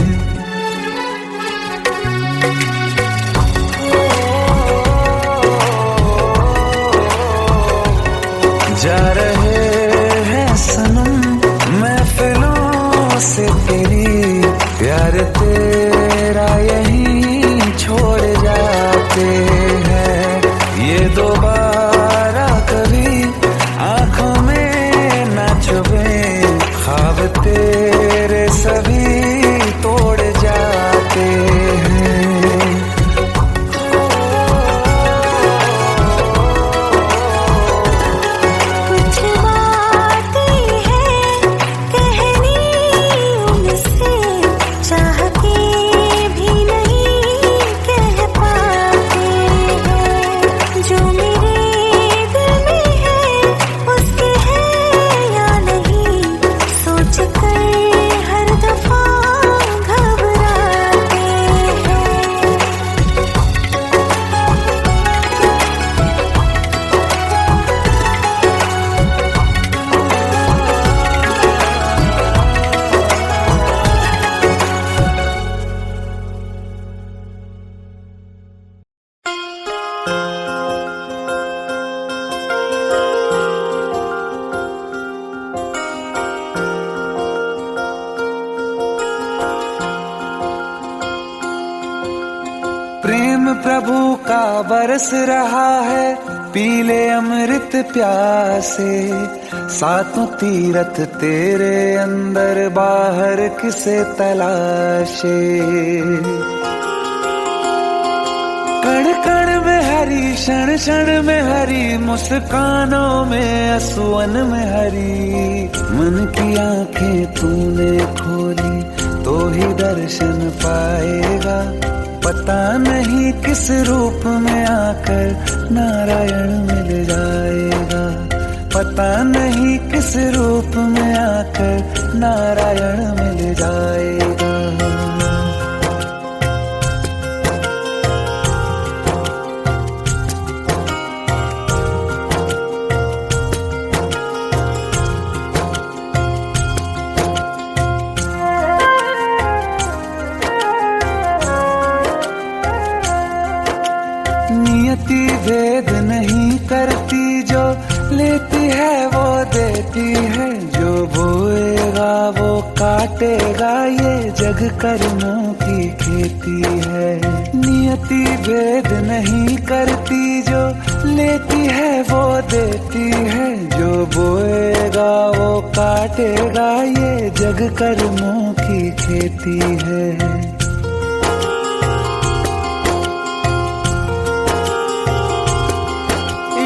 बरस रहा है, पीले अमृत प्यासे, सातों तीरथ तेरे अंदर, बाहर किसे तलाशे। कण कण में हरी, क्षण क्षण में हरी, मुस्कानों में असुवन में हरी। मन की आंखें तूने खोली तो ही दर्शन पाएगा, पता नहीं किस रूप में आकर नारायण मिल जाएगा, पता नहीं किस रूप में आकर नारायण मिल जाएगा। नियति भेद नहीं करती, जो लेती है वो देती है, जो बोएगा वो काटेगा, ये जग कर्मों की खेती है। नियति भेद नहीं करती, जो लेती है वो देती है, जो बोएगा वो काटेगा, ये जग कर्मों की खेती है।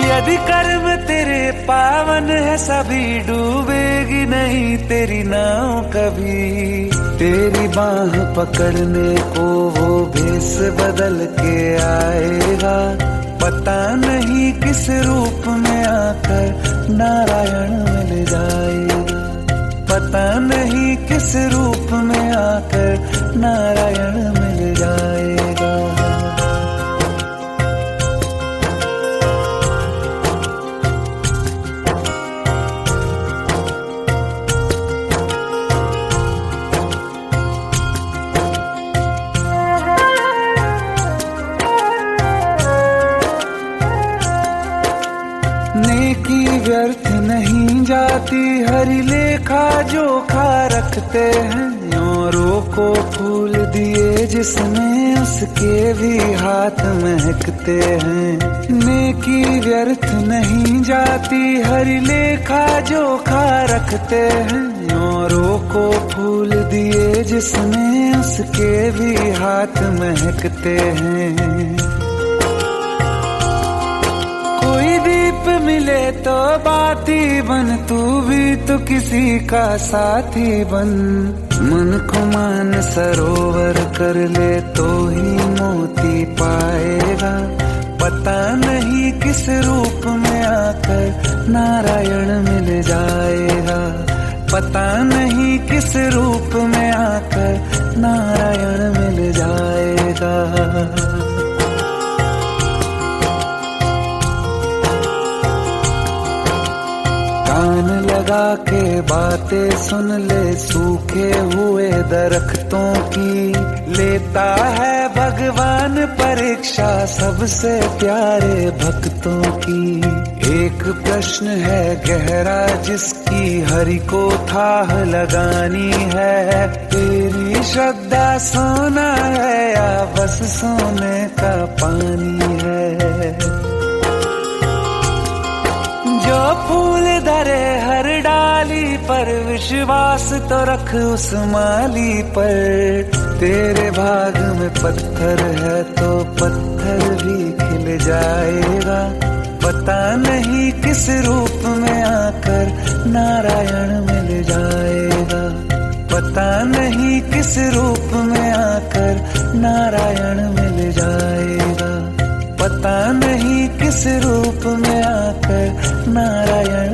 यदि कर्म तेरे पावन है, सभी डूबेगी नहीं तेरी नाव कभी। तेरी बाह पकड़ने को वो भेष बदल के आएगा, पता नहीं किस रूप में आकर नारायण मिल जाएगा, पता नहीं किस रूप में आकर नारायण मिल जाएगा। नेकी व्यर्थ नहीं जाती, हरि लेखा जोखा रखते हैं, औरों को फूल दिए जिसने, उसके भी हाथ महकते हैं। नेकी व्यर्थ नहीं जाती, हरि लेखा जोखा रखते हैं, औरों को फूल दिए जिसने, उसके भी हाथ महकते हैं। कोई दीप मिले तो बाती बन, तू भी तो किसी का साथी बन। मन को मान सरोवर कर ले तो ही मोती पाएगा, पता नहीं किस रूप में आकर नारायण मिल जाएगा, पता नहीं किस रूप में आकर नारायण मिल जाएगा। कान लगा के बातें सुन ले, सूखे हुए दरख्तों की, लेता है भगवान परीक्षा सबसे प्यारे भक्तों की। एक प्रश्न है गहरा जिसकी हरि को थाह लगानी है, तेरी श्रद्धा सोना है या बस सोने का पानी है। जो फूल धरे हर डाली पर, विश्वास तो रख उस माली पर। तेरे भाग में पत्थर है तो पत्थर भी खिल जाएगा, पता नहीं किस रूप में आकर नारायण मिल जाएगा, पता नहीं किस रूप में आकर नारायण मिल जाएगा, पता नहीं किस रूप में आकर नारायण